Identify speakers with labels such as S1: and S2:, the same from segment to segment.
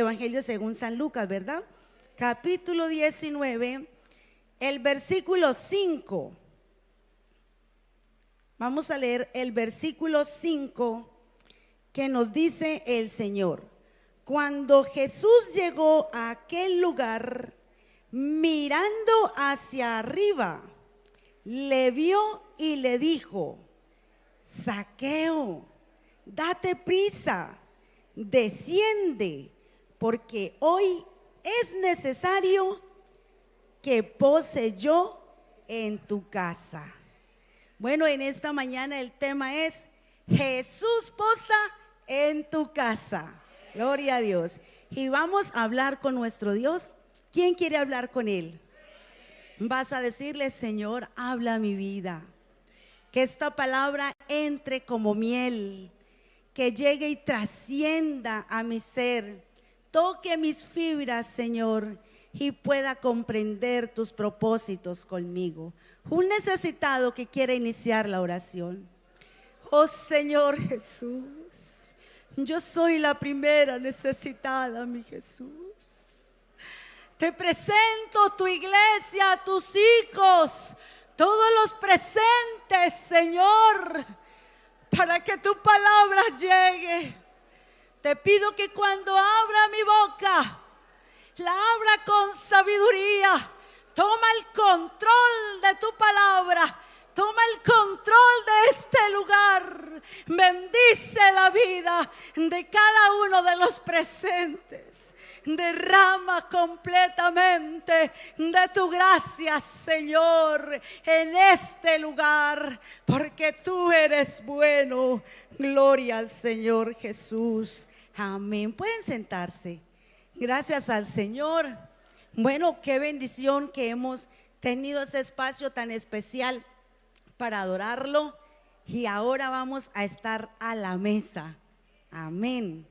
S1: Evangelio según San Lucas, ¿verdad? Capítulo 19, el versículo 5. Vamos a leer el versículo 5 que nos dice el Señor. Cuando Jesús llegó a aquel lugar, mirando hacia arriba, le vio y le dijo: Zaqueo, date prisa, desciende, porque hoy es necesario que pose yo en tu casa. Bueno, en esta mañana el tema es: Jesús posa en tu casa. Gloria a Dios. Y vamos a hablar con nuestro Dios. ¿Quién quiere hablar con Él? Vas a decirle: Señor, habla mi vida. Que esta palabra entre como miel, que llegue y trascienda a mi ser, toque mis fibras, Señor, y pueda comprender tus propósitos conmigo. Un necesitado que quiere iniciar la oración. Oh Señor Jesús, yo soy la primera necesitada, mi Jesús. Te presento tu iglesia, tus hijos, todos los presentes, Señor, para que tu palabra llegue. Te pido que cuando abra mi boca, la abra con sabiduría. Toma el control de tu palabra. Toma el control de este lugar. Bendice la vida de cada uno de los presentes. Derrama completamente de tu gracia, Señor, en este lugar, porque tú eres bueno. Gloria al Señor Jesús. Amén. Pueden sentarse. Gracias al Señor. Bueno, qué bendición que hemos tenido ese espacio tan especial para adorarlo. Y ahora vamos a estar a la mesa. Amén.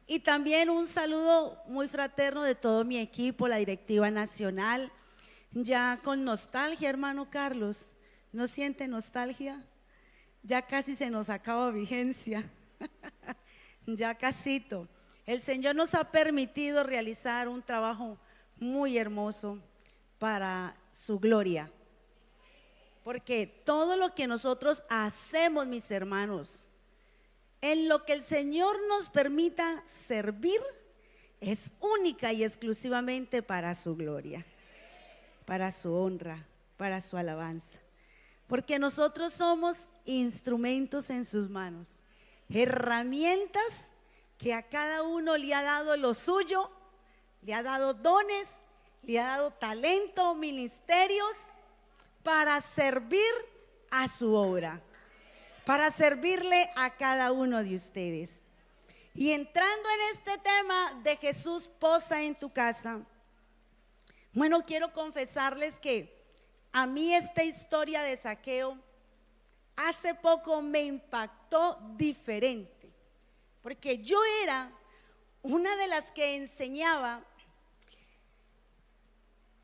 S1: Y también un saludo muy fraterno de todo mi equipo, la directiva nacional. Ya con nostalgia, hermano Carlos. ¿No siente nostalgia? Ya casi se nos acaba vigencia. Ya casito. El Señor nos ha permitido realizar un trabajo muy hermoso para su gloria. Porque todo lo que nosotros hacemos, mis hermanos, en lo que el Señor nos permita servir, es única y exclusivamente para su gloria, para su honra, para su alabanza. Porque nosotros somos instrumentos en sus manos, herramientas que a cada uno le ha dado lo suyo, le ha dado dones, le ha dado talento, ministerios para servir a su obra, para servirle a cada uno de ustedes. Y entrando en este tema de Jesús posa en tu casa, bueno, quiero confesarles que a mí esta historia de Zaqueo hace poco me impactó diferente, porque yo era una de las que enseñaba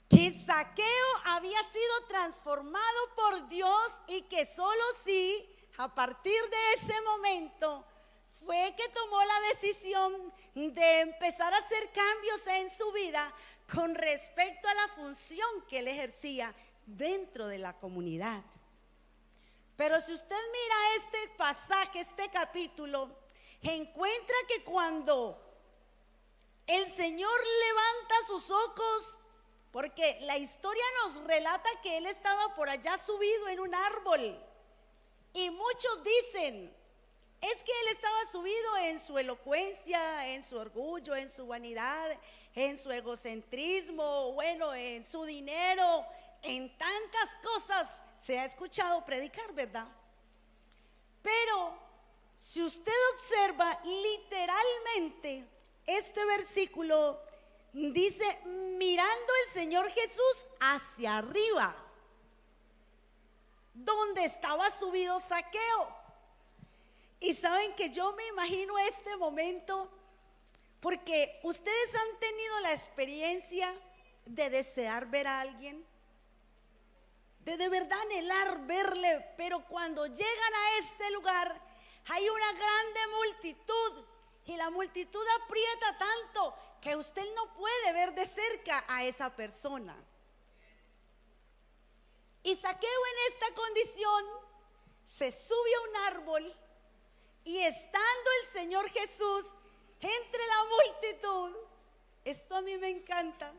S1: que Zaqueo había sido transformado por Dios y que solo sí, a partir de ese momento, fue que tomó la decisión de empezar a hacer cambios en su vida con respecto a la función que él ejercía dentro de la comunidad. Pero si usted mira este pasaje, este capítulo, encuentra que cuando el Señor levanta sus ojos, porque la historia nos relata que él estaba por allá subido en un árbol, y muchos dicen, es que él estaba subido en su elocuencia, en su orgullo, en su vanidad, en su egocentrismo, bueno, en su dinero, en tantas cosas se ha escuchado predicar, ¿verdad? Pero si usted observa literalmente este versículo, dice: mirando el Señor Jesús hacia arriba, donde estaba subido Zaqueo. Y saben que yo me imagino este momento, porque ustedes han tenido la experiencia de desear ver a alguien, de verdad anhelar verle, pero cuando llegan a este lugar hay una grande multitud y la multitud aprieta tanto que usted no puede ver de cerca a esa persona. Y Zaqueo en esta condición se sube a un árbol y estando el Señor Jesús entre la multitud, esto a mí me encanta,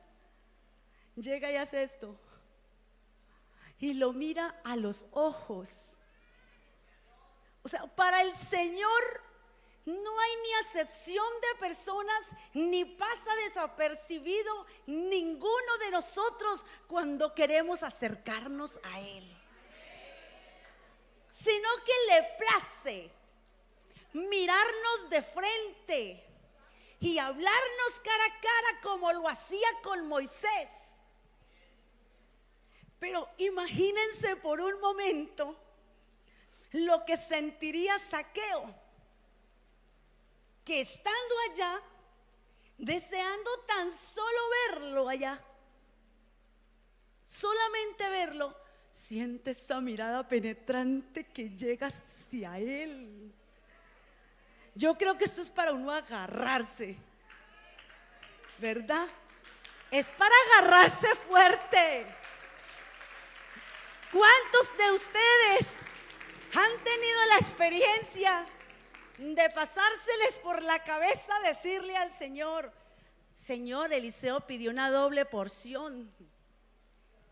S1: llega y hace esto y lo mira a los ojos. O sea, para el Señor no hay ni acepción de personas, ni pasa desapercibido ninguno de nosotros cuando queremos acercarnos a Él, sino que le place mirarnos de frente y hablarnos cara a cara como lo hacía con Moisés. Pero imagínense por un momento lo que sentiría Zaqueo, que estando allá, deseando tan solo verlo allá, solamente verlo, siente esa mirada penetrante que llega hacia él. Yo creo que esto es para uno agarrarse, ¿verdad? Es para agarrarse fuerte. ¿Cuántos de ustedes han tenido la experiencia de pasárseles por la cabeza decirle al Señor: Señor, Eliseo pidió una doble porción,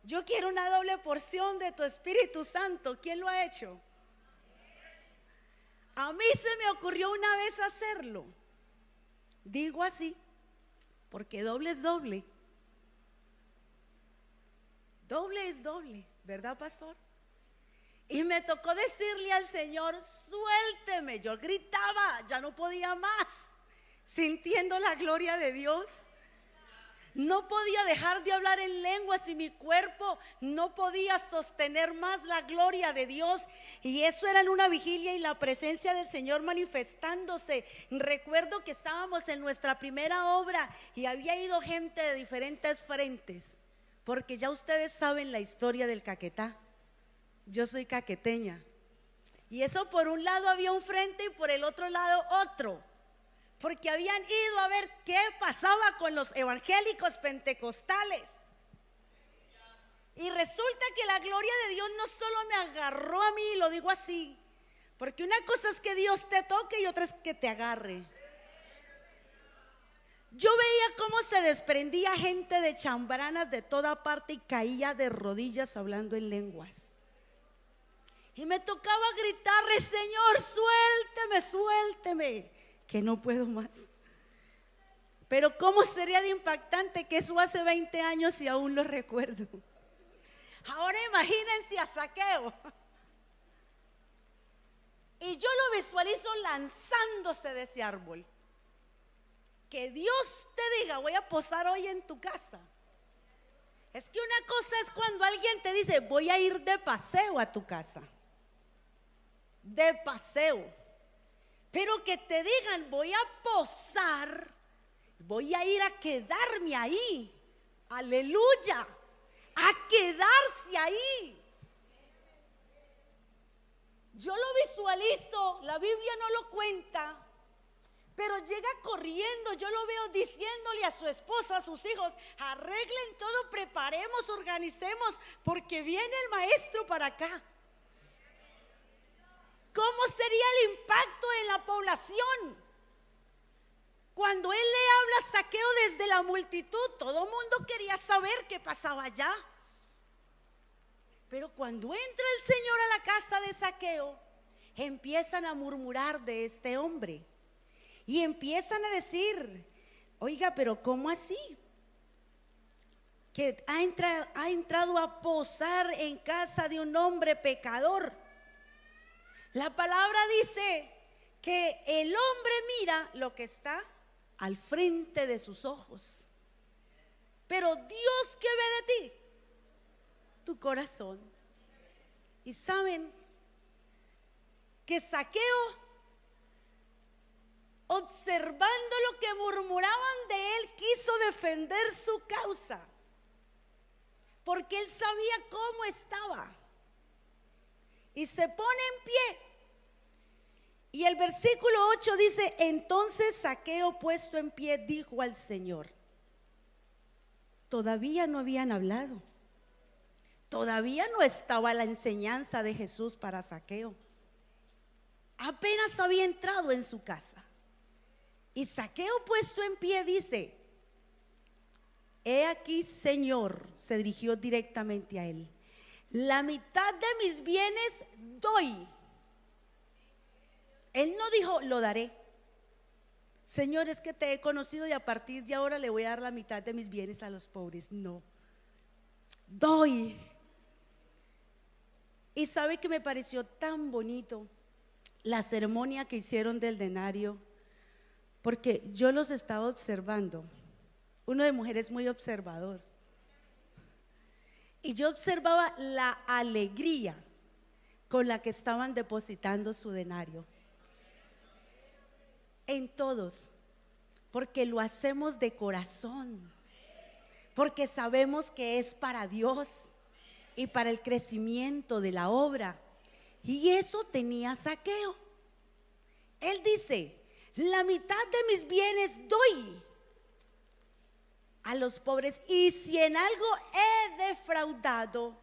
S1: yo quiero una doble porción de tu Espíritu Santo? ¿Quién lo ha hecho? A mí se me ocurrió una vez hacerlo. Digo así porque doble es doble. Doble es doble, ¿verdad, pastor? Y me tocó decirle al Señor: suélteme. Yo gritaba, ya no podía más, sintiendo la gloria de Dios. No podía dejar de hablar en lenguas y mi cuerpo no podía sostener más la gloria de Dios. Y eso era en una vigilia y la presencia del Señor manifestándose. Recuerdo que estábamos en nuestra primera obra y había ido gente de diferentes frentes, porque ya ustedes saben la historia del Caquetá. Yo soy caqueteña. Y eso, por un lado había un frente y por el otro lado otro, porque habían ido a ver qué pasaba con los evangélicos pentecostales. Y resulta que la gloria de Dios no solo me agarró a mí, lo digo así, porque una cosa es que Dios te toque y otra es que te agarre. Yo veía cómo se desprendía gente de chambranas de toda parte y caía de rodillas hablando en lenguas. Y me tocaba gritarle: Señor, suélteme, suélteme, que no puedo más. Pero cómo sería de impactante que eso hace 20 años y aún lo recuerdo. Ahora imagínense a Zaqueo. Y yo lo visualizo lanzándose de ese árbol. Que Dios te diga: voy a posar hoy en tu casa. Es que una cosa es cuando alguien te dice: voy a ir de paseo a tu casa. De paseo. Pero que te digan: voy a posar, voy a ir a quedarme ahí. Aleluya. A quedarse ahí. Yo lo visualizo, la Biblia no lo cuenta, pero llega corriendo. Yo lo veo diciéndole a su esposa, a sus hijos: arreglen todo, preparemos, organicemos, porque viene el maestro para acá. ¿Cómo sería el impacto en la población? Cuando él le habla a Zaqueo desde la multitud, todo el mundo quería saber qué pasaba allá. Pero cuando entra el Señor a la casa de Zaqueo, empiezan a murmurar de este hombre. Y empiezan a decir: oiga, pero ¿cómo así? Que ha entrado a posar en casa de un hombre pecador. La palabra dice que el hombre mira lo que está al frente de sus ojos, pero Dios, ¿qué ve de ti? Tu corazón. Y saben que Zaqueo, observando lo que murmuraban de él, quiso defender su causa, porque él sabía cómo estaba. Y se pone en pie Y el versículo 8 dice: entonces Zaqueo, puesto en pie, dijo al Señor. Todavía no habían hablado, todavía no estaba la enseñanza de Jesús para Zaqueo. Apenas había entrado en su casa. Y Zaqueo, puesto en pie, dice: he aquí, Señor, se dirigió directamente a él, la mitad de mis bienes doy. Él no dijo: lo daré. Señor, es que te he conocido y a partir de ahora le voy a dar la mitad de mis bienes a los pobres. No, doy. Y sabe que me pareció tan bonito la ceremonia que hicieron del denario, porque yo los estaba observando. Uno de mujer es muy observador, y yo observaba la alegría con la que estaban depositando su denario. En todos, porque lo hacemos de corazón, porque sabemos que es para Dios y para el crecimiento de la obra. Y eso tenía Zaqueo. Él dice: la mitad de mis bienes doy a los pobres, y si en algo he defraudado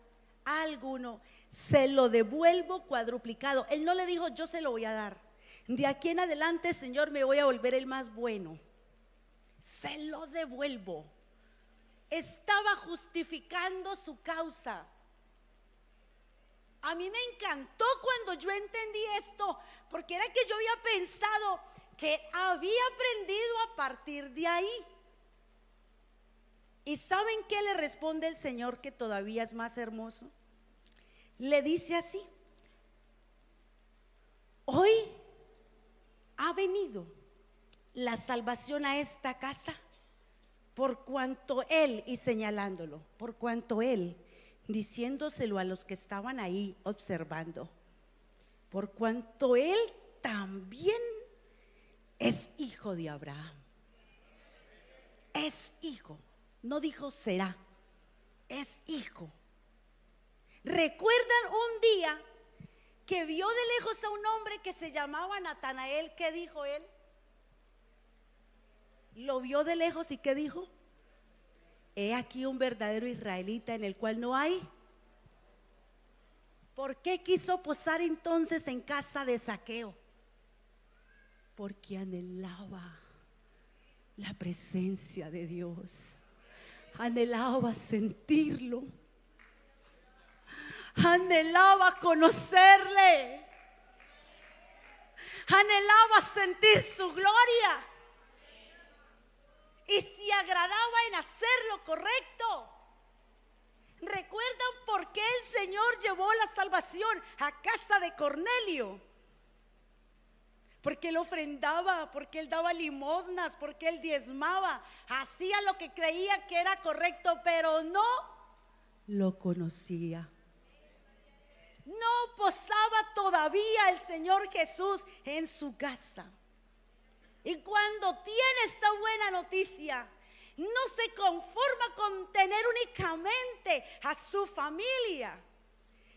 S1: a alguno, se lo devuelvo cuadruplicado. Él no le dijo: yo se lo voy a dar, de aquí en adelante, Señor, me voy a volver el más bueno. Se lo devuelvo. Estaba justificando su causa. A mí me encantó cuando yo entendí esto, porque era que yo había pensado que había aprendido a partir de ahí. ¿Y saben qué le responde el Señor, que todavía es más hermoso? Le dice así: hoy ha venido la salvación a esta casa, por cuanto él, y señalándolo, por cuanto él, diciéndoselo a los que estaban ahí observando, por cuanto él también es hijo de Abraham. Es hijo, no dijo será, es hijo. ¿Recuerdan un día que vio de lejos a un hombre que se llamaba Natanael? ¿Qué dijo él? Lo vio de lejos y ¿qué dijo? He aquí un verdadero israelita en el cual no hay. ¿Por qué quiso posar entonces en casa de Zaqueo? Porque anhelaba la presencia de Dios, anhelaba sentirlo, anhelaba conocerle, anhelaba sentir su gloria, y se agradaba en hacer lo correcto. ¿Recuerdan por qué el Señor llevó la salvación a casa de Cornelio? Porque él ofrendaba, porque él daba limosnas, porque él diezmaba, hacía lo que creía que era correcto, pero no lo conocía. No posaba todavía el Señor Jesús en su casa. Y cuando tiene esta buena noticia, no se conforma con tener únicamente a su familia,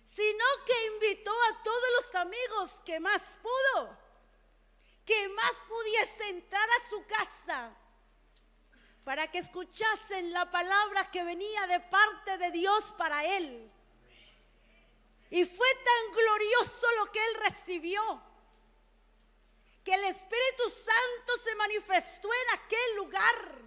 S1: sino que invitó a todos los amigos que más pudo, que más pudiese entrar a su casa, para que escuchasen la palabra que venía de parte de Dios para él. Y fue tan glorioso lo que él recibió, que el Espíritu Santo se manifestó en aquel lugar,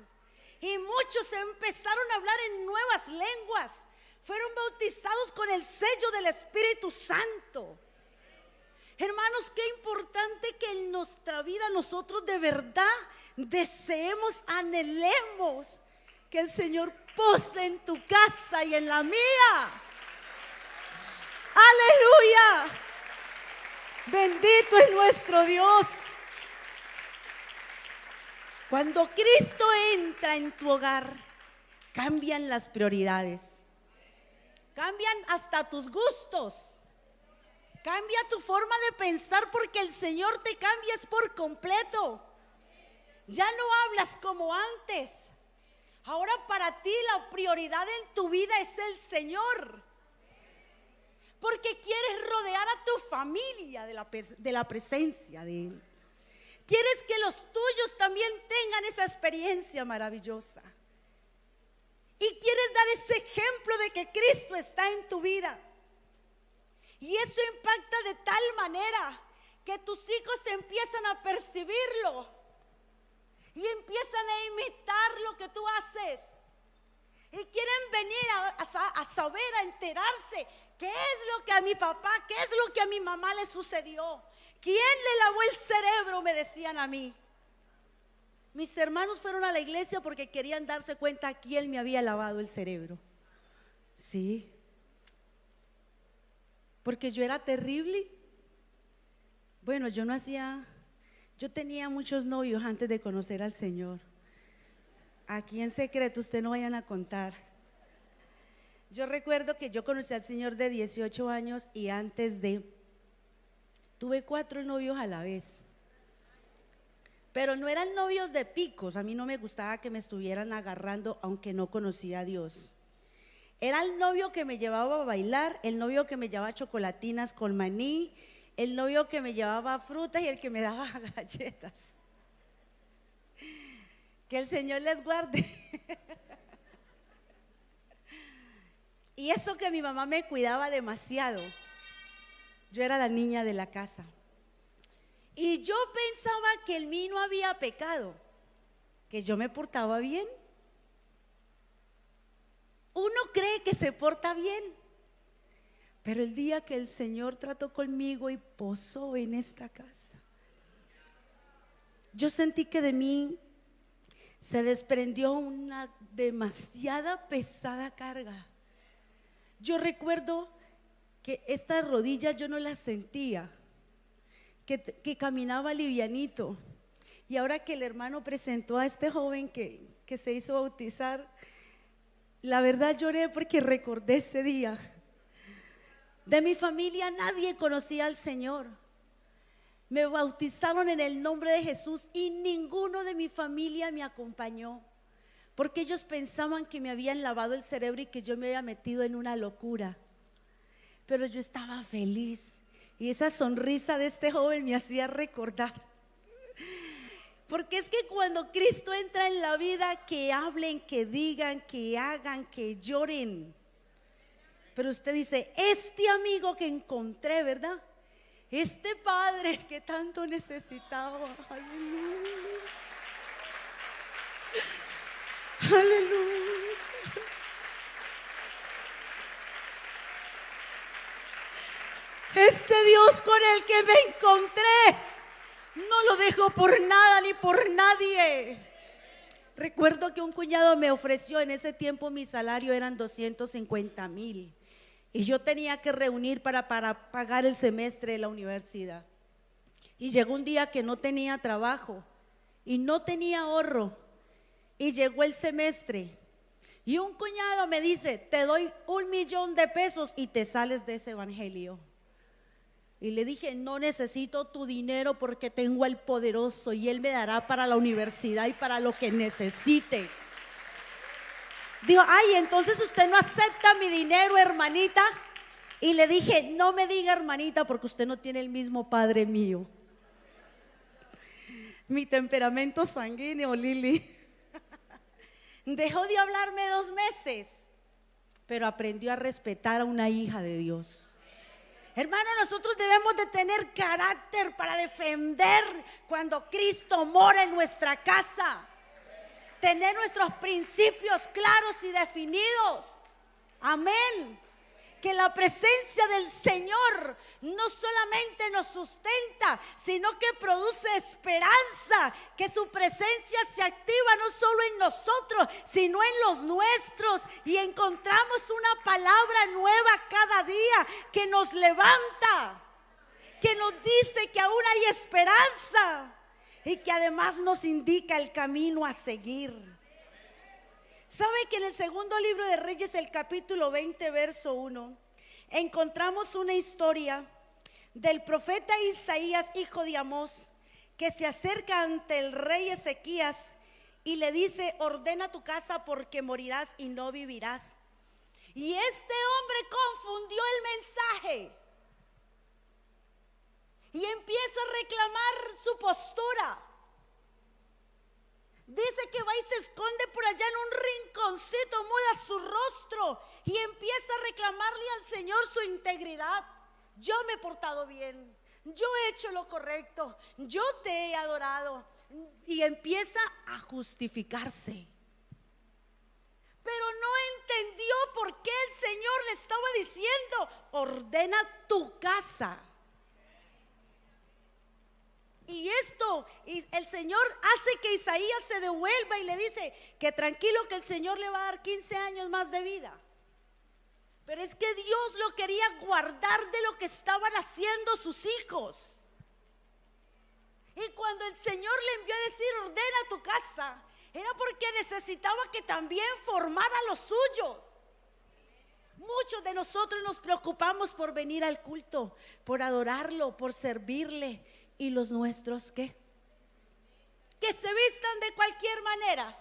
S1: y muchos empezaron a hablar en nuevas lenguas, fueron bautizados con el sello del Espíritu Santo. Hermanos, qué importante que en nuestra vida nosotros de verdad deseemos, anhelemos que el Señor pose en tu casa y en la mía. Aleluya. Bendito es nuestro Dios. Cuando Cristo entra en tu hogar, cambian las prioridades, cambian hasta tus gustos, cambia tu forma de pensar, porque el Señor te cambia por completo. Ya no hablas como antes. Ahora para ti la prioridad en tu vida es el Señor. porque quieres rodear a tu familia de la presencia de Él. Quieres que los tuyos también tengan esa experiencia maravillosa. Y quieres dar ese ejemplo de que Cristo está en tu vida. Y eso impacta de tal manera que tus hijos te empiezan a percibirlo y empiezan a imitar lo que tú haces. Y quieren venir a saber, a enterarse qué es lo que a mi papá, qué es lo que a mi mamá le sucedió. ¿Quién le lavó el cerebro?, me decían a mí. Mis hermanos fueron a la iglesia porque querían darse cuenta quién me había lavado el cerebro. Sí, porque yo era terrible. Bueno, yo tenía muchos novios antes de conocer al Señor. Aquí en secreto usted no vayan a contar. Yo recuerdo que yo conocí al Señor de 18 años y tuve 4 novios a la vez. Pero no eran novios de picos, a mí no me gustaba que me estuvieran agarrando aunque no conocía a Dios. Era el novio que me llevaba a bailar, el novio que me llevaba chocolatinas con maní, el novio que me llevaba frutas y el que me daba galletas. Que el Señor les guarde. Y eso que mi mamá me cuidaba demasiado. Yo era la niña de la casa. Y yo pensaba que en mí no había pecado, que yo me portaba bien. Uno cree que se porta bien, pero el día que el Señor trató conmigo y posó en esta casa, yo sentí que de mí se desprendió una demasiada pesada carga. Yo recuerdo que estas rodillas yo no las sentía, que caminaba livianito. Y ahora que el hermano presentó a este joven que se hizo bautizar, la verdad lloré porque recordé ese día. De mi familia nadie conocía al Señor. Me bautizaron en el nombre de Jesús y ninguno de mi familia me acompañó, porque ellos pensaban que me habían lavado el cerebro y que yo me había metido en una locura. Pero yo estaba feliz. Y esa sonrisa de este joven me hacía recordar. Porque es que cuando Cristo entra en la vida, que hablen, que digan, que hagan, que lloren. Pero usted dice, este amigo que encontré, ¿verdad? Este padre que tanto necesitaba. Aleluya. Aleluya. Este Dios con el que me encontré no lo dejo por nada ni por nadie. Recuerdo que un cuñado me ofreció, en ese tiempo mi salario eran 250,000 y yo tenía que reunir para pagar el semestre de la universidad. Y llegó un día que no tenía trabajo y no tenía ahorro, y llegó el semestre y un cuñado me dice, te doy 1,000,000 de pesos y te sales de ese evangelio. Y le dije, no necesito tu dinero porque tengo al poderoso y Él me dará para la universidad y para lo que necesite. Dijo, ay, entonces usted no acepta mi dinero, hermanita. Y le dije, no me diga hermanita porque usted no tiene el mismo padre mío. Mi temperamento sanguíneo, Lili. Dejó de hablarme 2 meses, pero aprendió a respetar a una hija de Dios. Hermano, nosotros debemos de tener carácter para defender cuando Cristo mora en nuestra casa. Tener nuestros principios claros y definidos. Amén. Que la presencia del Señor no solamente nos sustenta, sino que produce esperanza. Que su presencia se activa no solo en nosotros, sino en los nuestros. Y encontramos una palabra nueva cada día que nos levanta, que nos dice que aún hay esperanza y que además nos indica el camino a seguir. ¿Sabe que en el segundo libro de Reyes, el capítulo 20, verso 1, encontramos una historia del profeta Isaías, hijo de Amós, que se acerca ante el rey Ezequías y le dice, ordena tu casa porque morirás y no vivirás? Y este hombre confundió el mensaje y empieza a reclamar su postura. Dice que va y se esconde por allá en un rinconcito, muda su rostro y empieza a reclamarle al Señor su integridad. Yo me he portado bien, yo he hecho lo correcto, yo te he adorado. Y empieza a justificarse. Pero no entendió por qué el Señor le estaba diciendo: ordena tu casa. Y el Señor hace que Isaías se devuelva y le dice que tranquilo, que el Señor le va a dar 15 años más de vida. Pero es que Dios lo quería guardar de lo que estaban haciendo sus hijos. Y cuando el Señor le envió a decir: ordena tu casa, era porque necesitaba que también formara los suyos. Muchos de nosotros nos preocupamos por venir al culto, por adorarlo, por servirle. ¿Y los nuestros qué? Que se vistan de cualquier manera,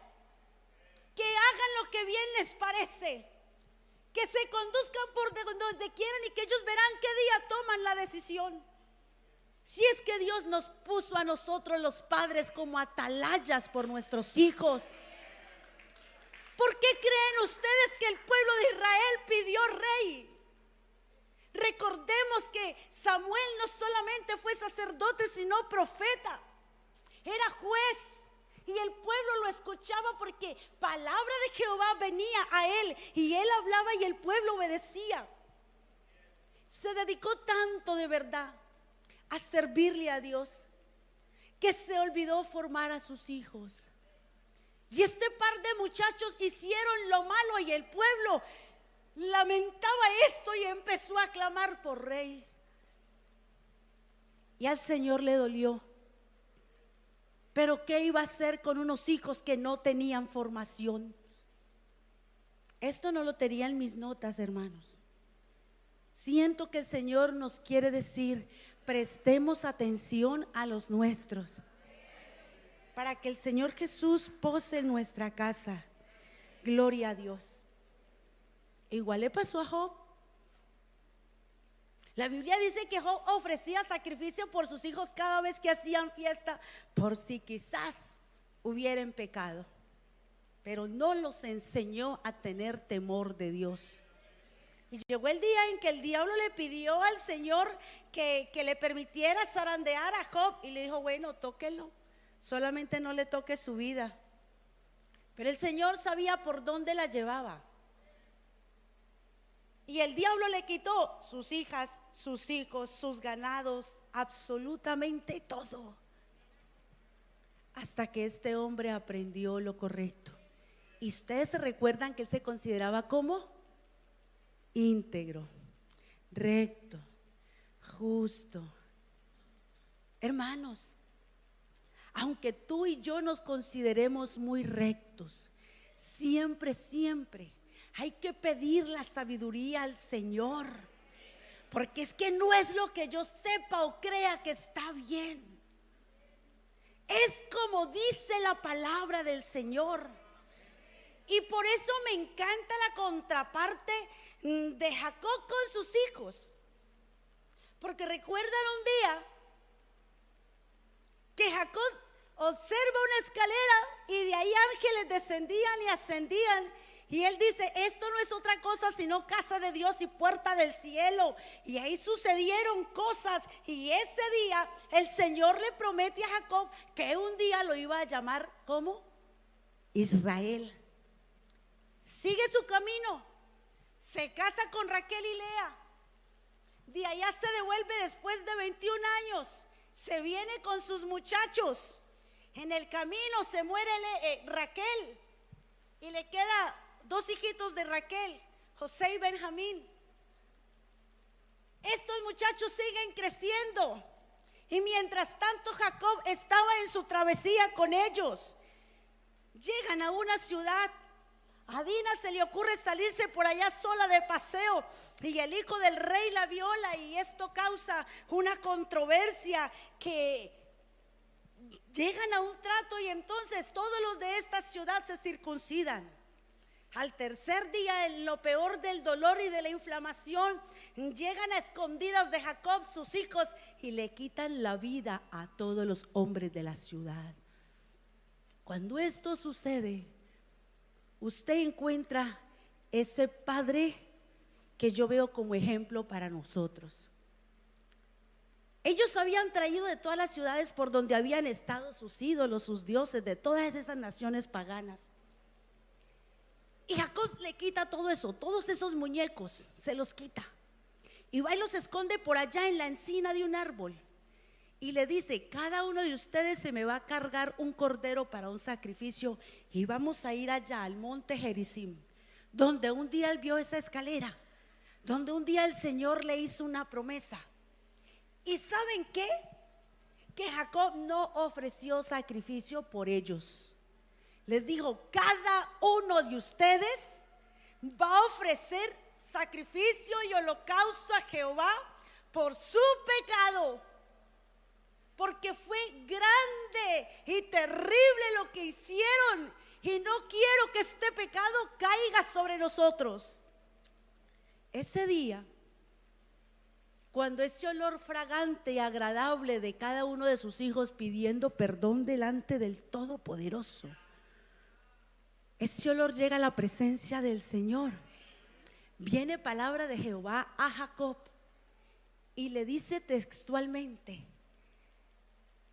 S1: que hagan lo que bien les parece, que se conduzcan por donde quieran y que ellos verán qué día toman la decisión. Si es que Dios nos puso a nosotros los padres como atalayas por nuestros hijos, ¿por qué creen ustedes que el pueblo de Israel pidió rey? Recordemos que Samuel no solamente fue sacerdote, sino profeta. Era juez y el pueblo lo escuchaba porque palabra de Jehová venía a él y él hablaba y el pueblo obedecía. Se dedicó tanto de verdad a servirle a Dios que se olvidó formar a sus hijos. Y este par de muchachos hicieron lo malo y el pueblo lamentaba esto y empezó a clamar por rey. Y al Señor le dolió. Pero ¿qué iba a hacer con unos hijos que no tenían formación? Esto no lo tenía en mis notas, hermanos. Siento que el Señor nos quiere decir: prestemos atención a los nuestros, para que el Señor Jesús pose en nuestra casa. Gloria a Dios. Igual le pasó a Job. La Biblia dice que Job ofrecía sacrificio por sus hijos cada vez que hacían fiesta, por si quizás hubieran pecado. Pero no los enseñó a tener temor de Dios. Y llegó el día en que el diablo le pidió al Señor que le permitiera zarandear a Job. Y le dijo: bueno, tóquelo, solamente no le toque su vida. Pero el Señor sabía por dónde la llevaba. Y el diablo le quitó sus hijas, sus hijos, sus ganados, absolutamente todo. Hasta que este hombre aprendió lo correcto. Y ustedes se recuerdan que él se consideraba como íntegro, recto, justo. Hermanos, aunque tú y yo nos consideremos muy rectos, siempre hay que pedir la sabiduría al Señor, porque es que no es lo que yo sepa o crea que está bien, es como dice la palabra del Señor. Y por eso me encanta la contraparte de Jacob con sus hijos, porque recuerdan un día que Jacob observa una escalera y de ahí ángeles descendían y ascendían. Y él dice: esto no es otra cosa sino casa de Dios y puerta del cielo. Y ahí sucedieron cosas. Y ese día el Señor le promete a Jacob que un día lo iba a llamar ¿cómo? Israel. Sigue su camino, se casa con Raquel y Lea. De allá se devuelve después de 21 años. Se viene con sus muchachos. En el camino se muere Raquel y le queda 2 hijitos de Raquel, José y Benjamín. Estos muchachos siguen creciendo y mientras tanto Jacob estaba en su travesía con ellos. Llegan a una ciudad. A Dina se le ocurre salirse por allá sola de paseo y el hijo del rey la viola, y esto causa una controversia que llegan a un trato, y entonces todos los de esta ciudad se circuncidan. Al tercer día, en lo peor del dolor y de la inflamación, llegan a escondidas de Jacob sus hijos y le quitan la vida a todos los hombres de la ciudad. Cuando esto sucede, usted encuentra ese padre que yo veo como ejemplo para nosotros. Ellos habían traído de todas las ciudades por donde habían estado sus ídolos, sus dioses, de todas esas naciones paganas. Y Jacob le quita todo eso, todos esos muñecos, se los quita. Y va y los esconde por allá en la encina de un árbol. Y le dice: cada uno de ustedes se me va a cargar un cordero para un sacrificio. Y vamos a ir allá al monte Gerizim, donde un día él vio esa escalera, donde un día el Señor le hizo una promesa. ¿Y saben qué? Que Jacob no ofreció sacrificio por ellos. Les dijo: cada uno de ustedes va a ofrecer sacrificio y holocausto a Jehová por su pecado, porque fue grande y terrible lo que hicieron, y no quiero que este pecado caiga sobre nosotros. Ese día, cuando ese olor fragante y agradable de cada uno de sus hijos pidiendo perdón delante del Todopoderoso, ese olor llega a la presencia del Señor, viene palabra de Jehová a Jacob y le dice textualmente: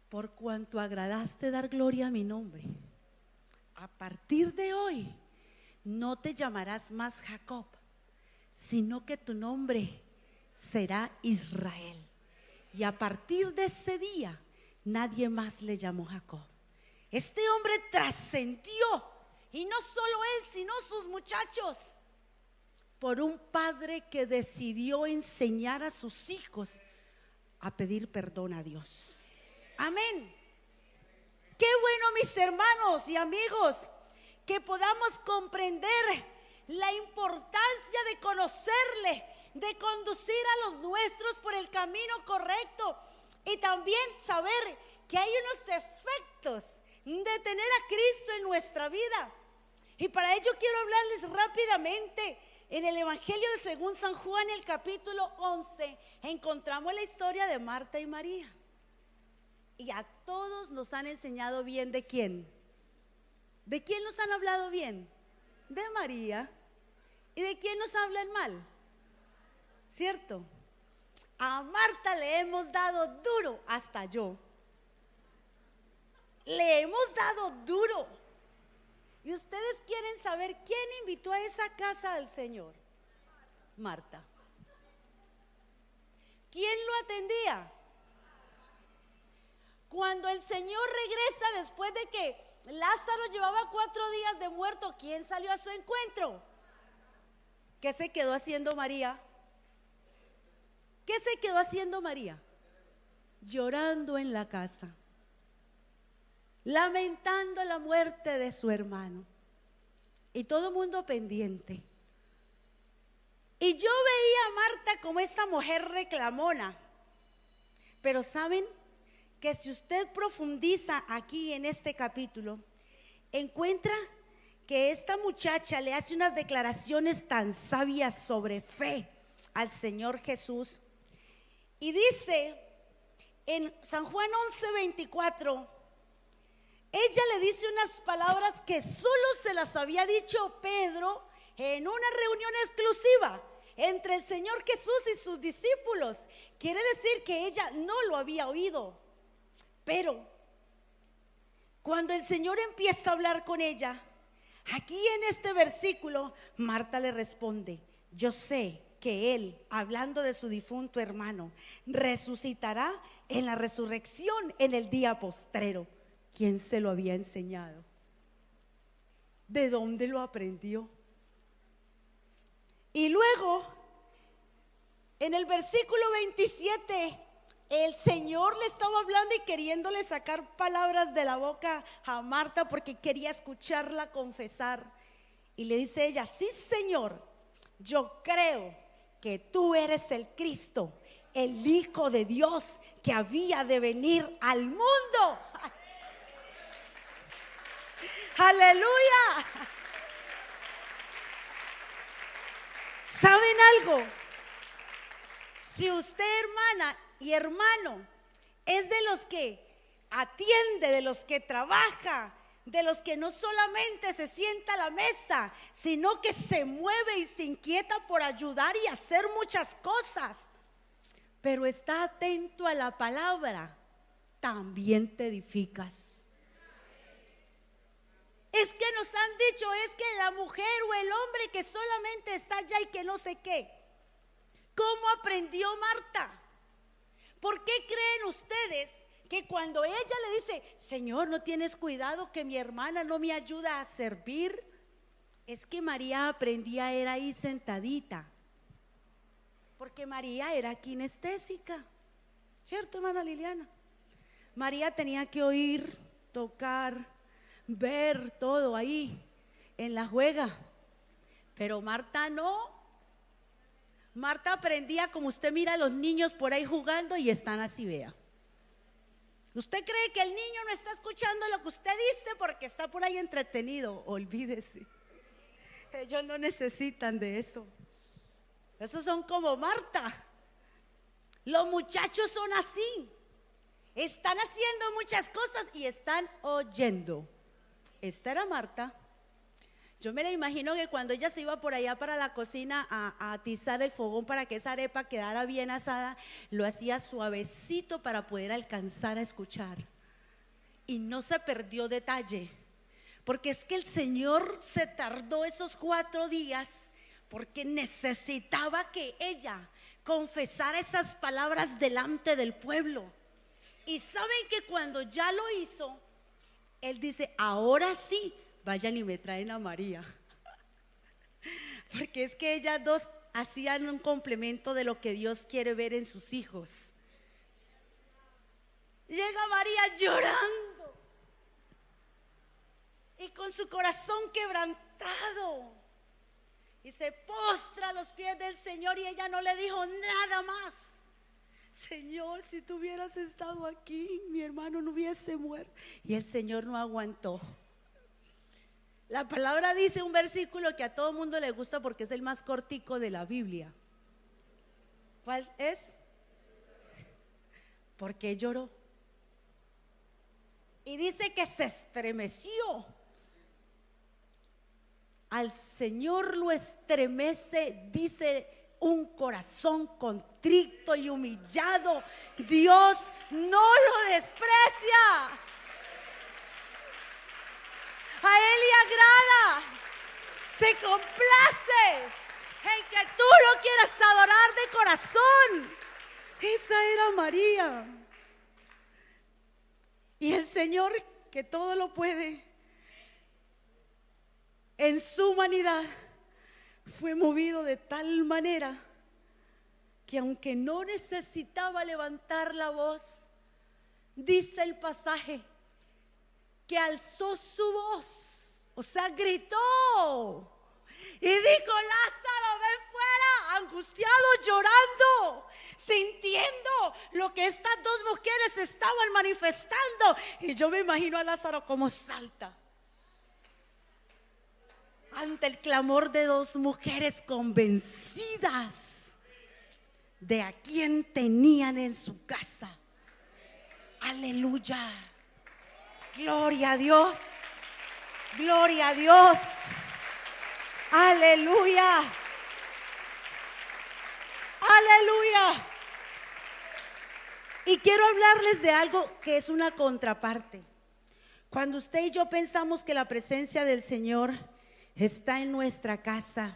S1: por cuanto agradaste dar gloria a mi nombre, a partir de hoy no te llamarás más Jacob, sino que tu nombre será Israel. Y a partir de ese día nadie más le llamó Jacob. Este hombre trascendió, y no solo él, sino sus muchachos, por un padre que decidió enseñar a sus hijos a pedir perdón a Dios. Amén. Qué bueno, mis hermanos y amigos, que podamos comprender la importancia de conocerle, de conducir a los nuestros por el camino correcto, y también saber que hay unos efectos de tener a Cristo en nuestra vida. Y para ello quiero hablarles rápidamente. En el Evangelio de según San Juan, el capítulo 11, encontramos la historia de Marta y María. Y a todos nos han enseñado bien de quién. ¿De quién nos han hablado bien? De María. ¿Y de quién nos hablan mal? ¿Cierto? A Marta le hemos dado duro, hasta yo. Le hemos dado duro. Y ustedes quieren saber quién invitó a esa casa al Señor. Marta. ¿Quién lo atendía? Cuando el Señor regresa después de que Lázaro llevaba 4 días de muerto, ¿quién salió a su encuentro? ¿Qué se quedó haciendo María? ¿Qué se quedó haciendo María? Llorando en la casa, lamentando la muerte de su hermano, y todo el mundo pendiente. Y yo veía a Marta como esa mujer reclamona. Pero ¿saben? Que si usted profundiza aquí en este capítulo, encuentra que esta muchacha le hace unas declaraciones tan sabias sobre fe al Señor Jesús. Y dice en San Juan 11:24, ella le dice unas palabras que solo se las había dicho Pedro en una reunión exclusiva entre el Señor Jesús y sus discípulos. Quiere decir que ella no lo había oído. Pero cuando el Señor empieza a hablar con ella, aquí en este versículo, Marta le responde: yo sé que Él, hablando de su difunto hermano, resucitará en la resurrección en el día postrero. ¿Quién se lo había enseñado? ¿De dónde lo aprendió? Y luego, en el versículo 27, el Señor le estaba hablando y queriéndole sacar palabras de la boca a Marta porque quería escucharla confesar. Y le dice ella: sí, Señor, yo creo que tú eres el Cristo, el Hijo de Dios que había de venir al mundo. ¡Aleluya! ¿Saben algo? Si usted, hermana y hermano, es de los que atiende, de los que trabaja, de los que no solamente se sienta a la mesa, sino que se mueve y se inquieta por ayudar y hacer muchas cosas, pero está atento a la palabra, también te edificas. Es que nos han dicho, es que la mujer o el hombre que solamente está allá y que no sé qué. ¿Cómo aprendió Marta? ¿Por qué creen ustedes que cuando ella le dice, Señor, ¿no tienes cuidado que mi hermana no me ayuda a servir? Es que María aprendía, era ahí sentadita, porque María era kinestésica, ¿cierto, hermana Liliana? María tenía que oír, tocar, ver todo ahí en la juega, pero Marta no. Marta aprendía como usted mira a los niños por ahí jugando y están así, vea. ¿Usted cree que el niño no está escuchando lo que usted dice porque está por ahí entretenido? Olvídese. Ellos no necesitan de eso. Esos son como Marta. Los muchachos son así. Están haciendo muchas cosas y están oyendo. Esta era Marta. Yo me la imagino que cuando ella se iba por allá para la cocina a atizar el fogón para que esa arepa quedara bien asada, lo hacía suavecito para poder alcanzar a escuchar. Y no se perdió detalle, porque es que el Señor se tardó esos 4 días porque necesitaba que ella confesara esas palabras delante del pueblo. Y saben que cuando ya lo hizo, Él dice, ahora sí, vayan y me traen a María. Porque es que ellas dos hacían un complemento de lo que Dios quiere ver en sus hijos. Llega María llorando y con su corazón quebrantado, y se postra a los pies del Señor, y ella no le dijo nada más. Señor, si tú hubieras estado aquí, mi hermano no hubiese muerto. Y el Señor no aguantó. La palabra dice un versículo que a todo mundo le gusta porque es el más cortico de la Biblia. ¿Cuál es? Porque lloró. Y dice que se estremeció. Al Señor lo estremece, dice, un corazón contrito y humillado. Dios no lo desprecia. A Él le agrada, se complace en que tú lo quieras adorar de corazón. Esa era María. Y el Señor, que todo lo puede, en su humanidad fue movido de tal manera que aunque no necesitaba levantar la voz, dice el pasaje, que alzó su voz, o sea, gritó y dijo, Lázaro, ven fuera, angustiado, llorando, sintiendo lo que estas dos mujeres estaban manifestando. Y yo me imagino a Lázaro como salta ante el clamor de dos mujeres convencidas de a quién tenían en su casa. Aleluya. Gloria a Dios. Gloria a Dios. Aleluya. Aleluya. Y quiero hablarles de algo que es una contraparte. Cuando usted y yo pensamos que la presencia del Señor está en nuestra casa,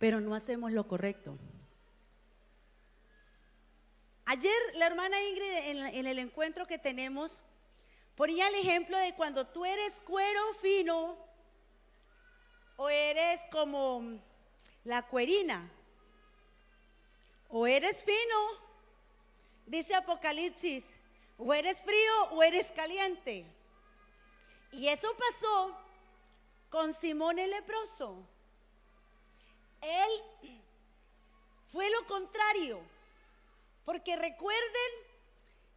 S1: pero no hacemos lo correcto. Ayer la hermana Ingrid en el encuentro que tenemos ponía el ejemplo de cuando tú eres cuero fino o eres como la cuerina, o eres fino, dice Apocalipsis, o eres frío o eres caliente. Y eso pasó con Simón el leproso. Él fue lo contrario, porque recuerden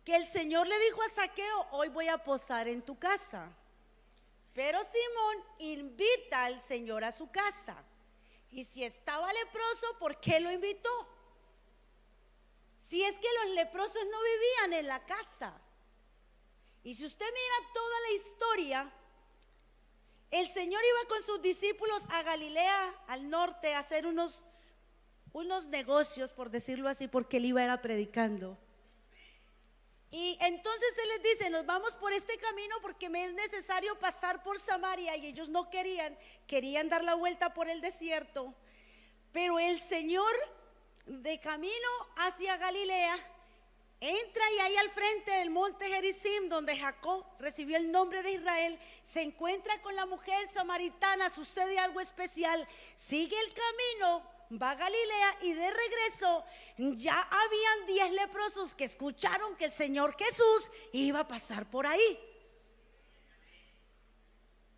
S1: que el Señor le dijo a Zaqueo, hoy voy a posar en tu casa. Pero Simón invita al Señor a su casa. Y si estaba leproso, ¿por qué lo invitó? Si es que los leprosos no vivían en la casa. Y si usted mira toda la historia, el Señor iba con sus discípulos a Galilea, al norte, a hacer unos negocios, por decirlo así, porque él iba predicando. Y entonces él les dice: nos vamos por este camino porque me es necesario pasar por Samaria. Y ellos no querían dar la vuelta por el desierto. Pero el Señor, de camino hacia Galilea, entra, y ahí al frente del monte Gerizim, donde Jacob recibió el nombre de Israel, se encuentra con la mujer samaritana. Sucede algo especial, sigue el camino, va a Galilea, y de regreso ya habían 10 leprosos que escucharon que el Señor Jesús iba a pasar por ahí.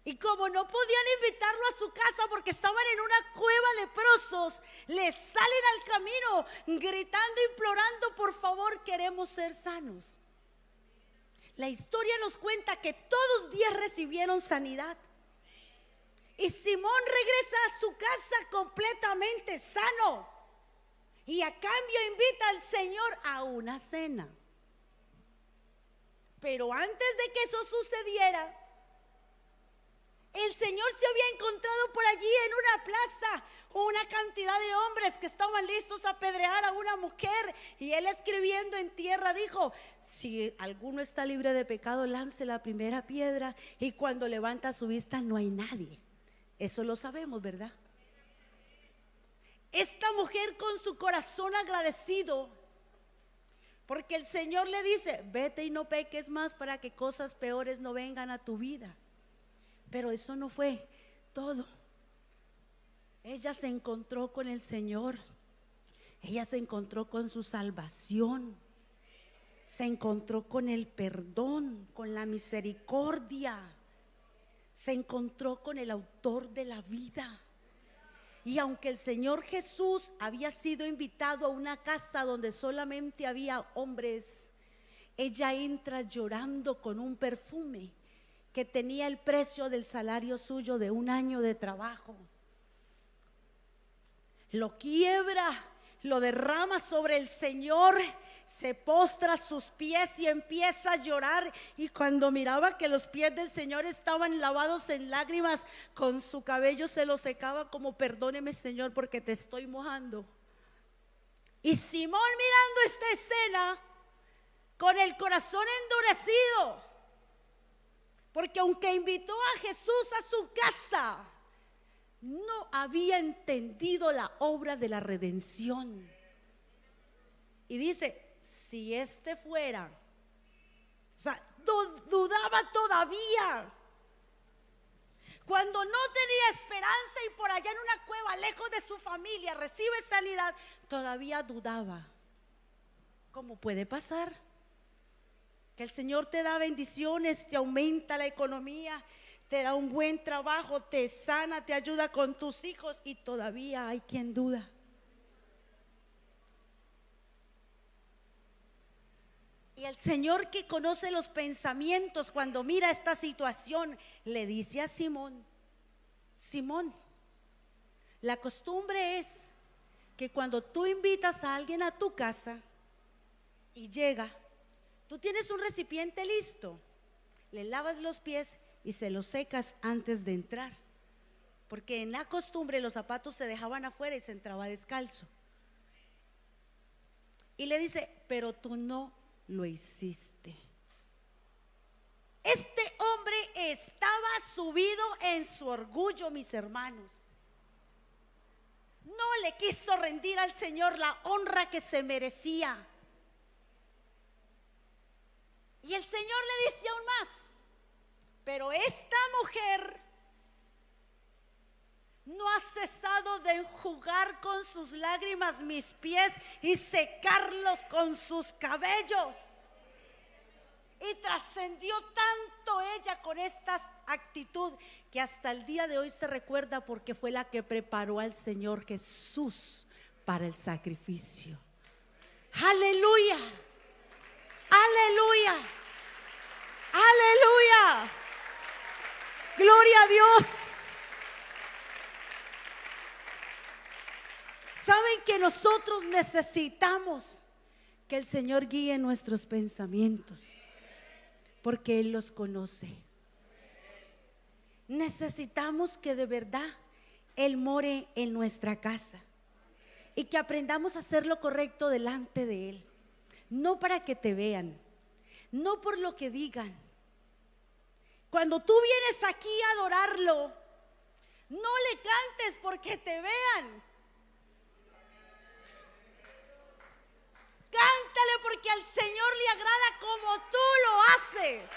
S1: Y como no podían invitarlo a su casa porque estaban en una cueva leprosos, les salen al camino gritando, implorando: por favor, queremos ser sanos. La historia nos cuenta que todos 10 recibieron sanidad. Y Simón regresa a su casa completamente sano. Y a cambio invita al Señor a una cena. Pero antes de que eso sucediera, el Señor se había encontrado por allí en una plaza una cantidad de hombres que estaban listos a apedrear a una mujer. Y él, escribiendo en tierra, dijo: si alguno está libre de pecado, lance la primera piedra. Y cuando levanta su vista, no hay nadie. Eso lo sabemos, ¿verdad? Esta mujer, con su corazón agradecido, porque el Señor le dice: vete y no peques más para que cosas peores no vengan a tu vida. Pero eso no fue todo. Ella se encontró con el Señor. Ella se encontró con su salvación. Se encontró con el perdón, con la misericordia. Se encontró con el autor de la vida. Y aunque el Señor Jesús había sido invitado a una casa donde solamente había hombres, ella entra llorando con un perfume que tenía el precio del salario suyo de un año de trabajo. Lo quiebra, lo derrama sobre el Señor, se postra a sus pies y empieza a llorar. Y cuando miraba que los pies del Señor estaban lavados en lágrimas, con su cabello se lo secaba como: perdóneme, Señor, porque te estoy mojando. Y Simón, mirando esta escena, con el corazón endurecido, porque aunque invitó a Jesús a su casa, no había entendido la obra de la redención. Y dice: si este fuera, o sea, dudaba todavía. Cuando no tenía esperanza y por allá en una cueva, lejos de su familia, recibe sanidad, todavía dudaba. ¿Cómo puede pasar? Que el Señor te da bendiciones, te aumenta la economía, te da un buen trabajo, te sana, te ayuda con tus hijos, y todavía hay quien duda. Y el Señor, que conoce los pensamientos, cuando mira esta situación, le dice a Simón: Simón, la costumbre es que cuando tú invitas a alguien a tu casa y llega, tú tienes un recipiente listo, le lavas los pies y se los secas antes de entrar, porque en la costumbre los zapatos se dejaban afuera y se entraba descalzo. Y le dice: pero tú no lo hiciste. Este hombre estaba subido en su orgullo, mis hermanos. No le quiso rendir al Señor la honra que se merecía. Y el Señor le dice aún más: pero esta mujer no ha cesado de enjugar con sus lágrimas mis pies y secarlos con sus cabellos. Y trascendió tanto ella con esta actitud que hasta el día de hoy se recuerda, porque fue la que preparó al Señor Jesús para el sacrificio. Aleluya, aleluya, aleluya. Gloria a Dios. ¿Saben que nosotros necesitamos que el Señor guíe nuestros pensamientos? Porque Él los conoce. Necesitamos que de verdad Él more en nuestra casa y que aprendamos a hacer lo correcto delante de Él. No para que te vean, no por lo que digan. Cuando tú vienes aquí a adorarlo, no le cantes porque te vean. Cántale porque al Señor le agrada como tú lo haces.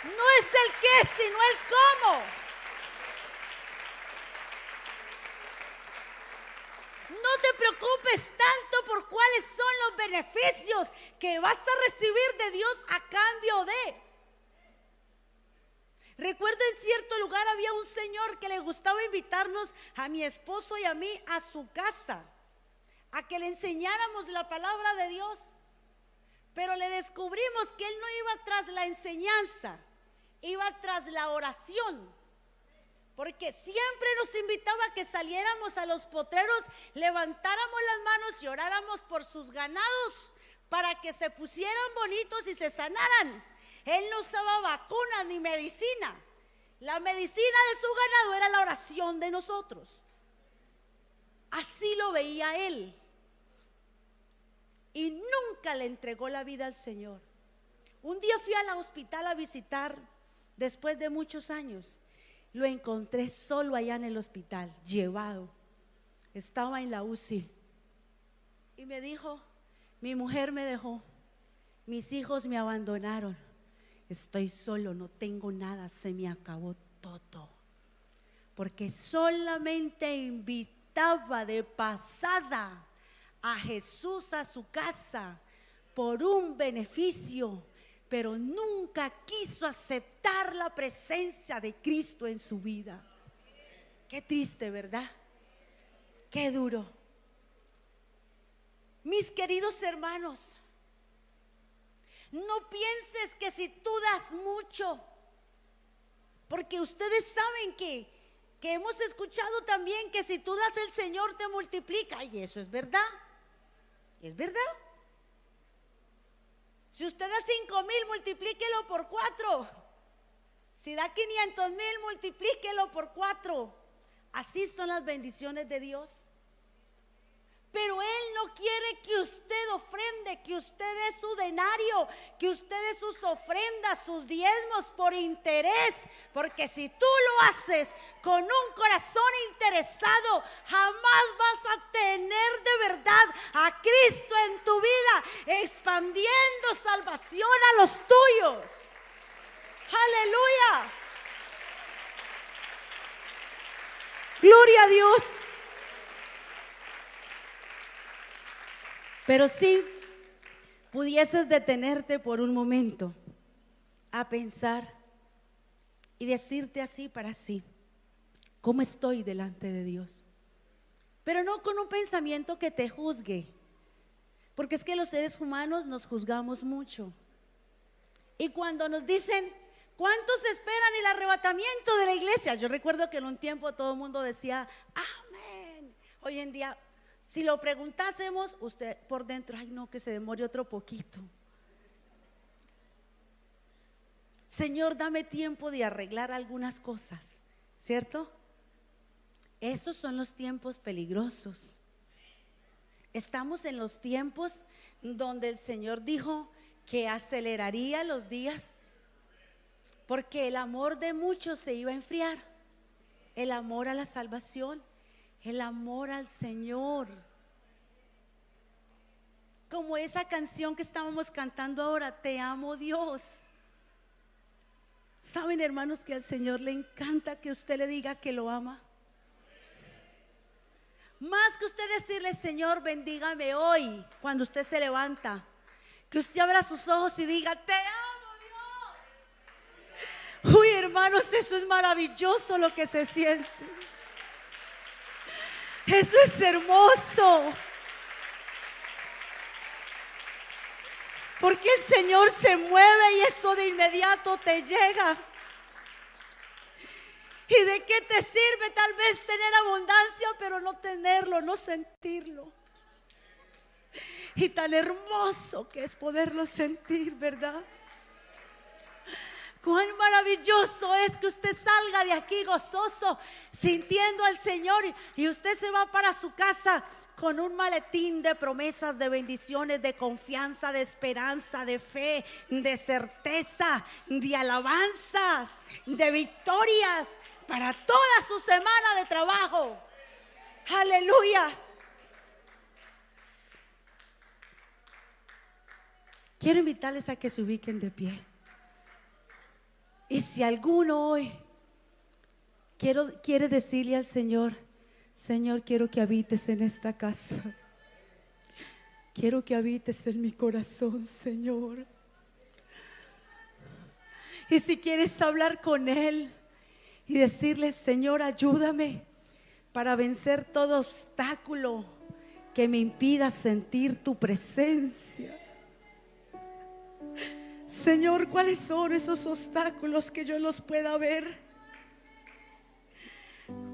S1: No es el qué, sino el cómo. No te preocupes tanto por cuáles son los beneficios que vas a recibir de Dios a cambio de. Recuerdo en cierto lugar había un señor que le gustaba invitarnos a mi esposo y a mí a su casa, a que le enseñáramos la palabra de Dios. Pero le descubrimos que él no iba tras la enseñanza, iba tras la oración. Porque siempre nos invitaba a que saliéramos a los potreros, levantáramos las manos y oráramos por sus ganados para que se pusieran bonitos y se sanaran. Él no usaba vacunas ni medicina. La medicina de su ganado era la oración de nosotros. Así lo veía él. Y nunca le entregó la vida al Señor. Un día fui al hospital a visitar, después de muchos años. Lo encontré solo allá en el hospital, llevado. Estaba en la UCI. Y me dijo: mi mujer me dejó, mis hijos me abandonaron, estoy solo, no tengo nada, se me acabó todo. Porque solamente invitaba de pasada a Jesús a su casa por un beneficio, pero nunca quiso aceptar la presencia de Cristo en su vida. Qué triste, ¿verdad? Qué duro. Mis queridos hermanos, no pienses que si tú das mucho, porque ustedes saben que hemos escuchado también que si tú das, el Señor te multiplica, y eso es verdad. ¿Es verdad? Si usted da 5,000, multiplíquelo por 4. Si da 500,000, multiplíquelo por 4. Así son las bendiciones de Dios. Pero Él no quiere que usted ofrende, que usted dé su denario, que usted dé sus ofrendas, sus diezmos por interés. Porque si tú lo haces con un corazón interesado, jamás vas a tener de verdad a Cristo en tu vida, expandiendo salvación a los tuyos. Aleluya. Gloria a Dios. Pero si pudieses detenerte por un momento a pensar y decirte así para sí: ¿cómo estoy delante de Dios? Pero no con un pensamiento que te juzgue, porque es que los seres humanos nos juzgamos mucho. Y cuando nos dicen: ¿cuántos esperan el arrebatamiento de la iglesia? Yo recuerdo que en un tiempo todo el mundo decía amén. Hoy en día, si lo preguntásemos, usted por dentro: ay no, que se demore otro poquito. Señor, dame tiempo de arreglar algunas cosas, ¿cierto? Esos son los tiempos peligrosos. Estamos en los tiempos donde el Señor dijo que aceleraría los días, porque el amor de muchos se iba a enfriar. El amor a la salvación, el amor al Señor. Como esa canción que estábamos cantando ahora: te amo, Dios. ¿Saben, hermanos, que al Señor le encanta que usted le diga que lo ama? Más que usted decirle: Señor, bendígame hoy, cuando usted se levanta, que usted abra sus ojos y diga: te amo, Dios. Uy, hermanos, eso es maravilloso lo que se siente. Eso es hermoso. Porque el Señor se mueve y eso de inmediato te llega. ¿Y de qué te sirve tal vez tener abundancia, pero no tenerlo, no sentirlo? Y tan hermoso que es poderlo sentir, ¿verdad? Cuán maravilloso es que usted salga de aquí gozoso, sintiendo al Señor, y usted se va para su casa con un maletín de promesas, de bendiciones, de confianza, de esperanza, de fe, de certeza, de alabanzas, de victorias para toda su semana de trabajo. Aleluya. Quiero invitarles a que se ubiquen de pie. Y si alguno hoy quiere decirle al Señor: Señor, quiero que habites en esta casa, quiero que habites en mi corazón, Señor. Y si quieres hablar con Él y decirle: Señor, ayúdame para vencer todo obstáculo que me impida sentir tu presencia. Señor, ¿cuáles son esos obstáculos que yo los pueda ver?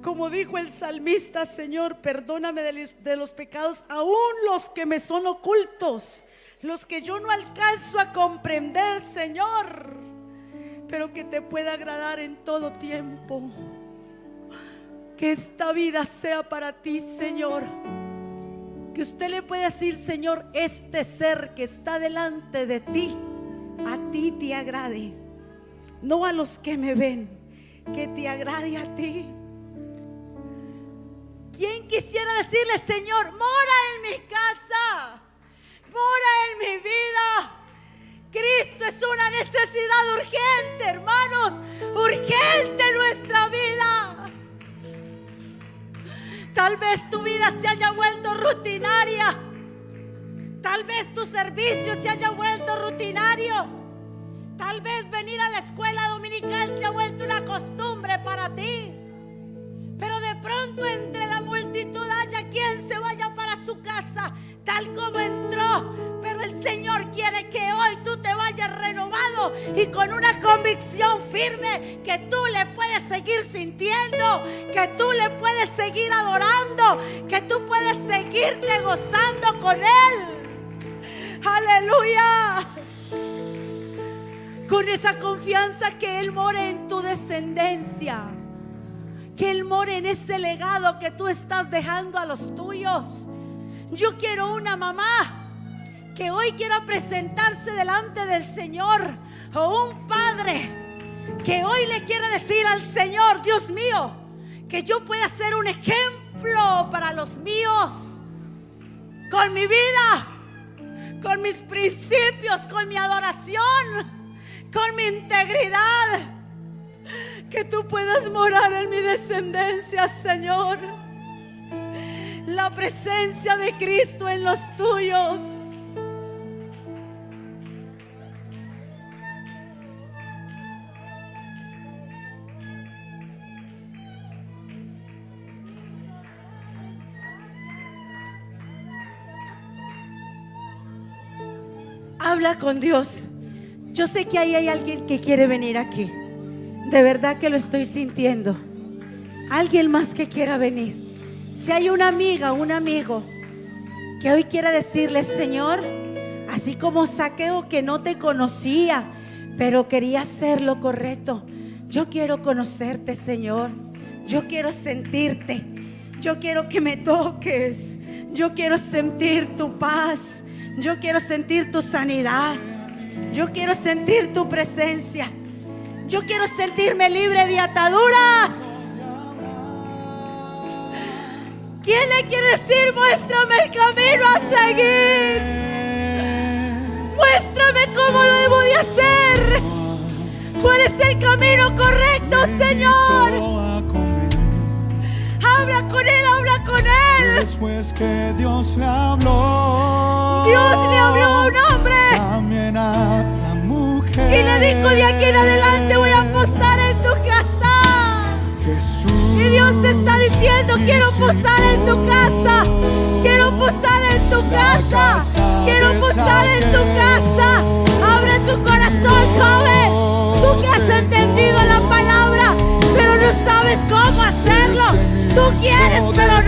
S1: Como dijo el salmista: Señor, perdóname de los pecados, aún los que me son ocultos, los que yo no alcanzo a comprender, Señor, pero que te pueda agradar en todo tiempo. Que esta vida sea para ti, Señor. Que usted le pueda decir: Señor, este ser que está delante de ti, a ti te agrade, no a los que me ven, que te agrade a ti. ¿Quién quisiera decirle: Señor, mora en mi casa, mora en mi vida? Cristo es una necesidad urgente, hermanos, urgente en nuestra vida. Tal vez tu vida se haya vuelto rutinaria. Tal vez tu servicio se haya vuelto rutinario. Tal vez venir a la escuela dominical se ha vuelto una costumbre para ti. Pero de pronto entre la multitud haya quien se vaya para su casa tal como entró. Pero el Señor quiere que hoy tú te vayas renovado y con una convicción firme que tú le puedes seguir sintiendo, que tú le puedes seguir adorando, que tú puedes seguirte gozando con Él. Aleluya. Con esa confianza que Él more en tu descendencia, que Él more en ese legado que tú estás dejando a los tuyos. Yo quiero una mamá que hoy quiera presentarse delante del Señor, o un padre que hoy le quiera decir al Señor: Dios mío, que yo pueda ser un ejemplo para los míos, con mi vida, con mis principios, con mi adoración, con mi integridad. Que tú puedas morar en mi descendencia, Señor. La presencia de Cristo en los tuyos. Habla con Dios. Yo sé que ahí hay alguien que quiere venir aquí. De verdad que lo estoy sintiendo. Alguien más que quiera venir. Si hay una amiga, un amigo que hoy quiera decirle: Señor, así como Zaqueo, que no te conocía, pero quería hacer lo correcto, yo quiero conocerte, Señor. Yo quiero sentirte. Yo quiero que me toques. Yo quiero sentir tu paz. Yo quiero sentir tu sanidad. Yo quiero sentir tu presencia. Yo quiero sentirme libre de ataduras. ¿Quién le quiere decir: muéstrame el camino a seguir? Muéstrame cómo lo debo de hacer. ¿Cuál es el camino correcto, Señor? Habla con Él, habla con Él.
S2: Después que Dios le habló,
S1: Dios le habló a un hombre
S2: también a la mujer,
S1: y le dijo: de aquí en adelante voy a posar en tu casa.
S2: Jesús,
S1: Y Dios te está diciendo: quiero posar en tu casa. Quiero posar en tu casa. Quiero posar en tu casa. pero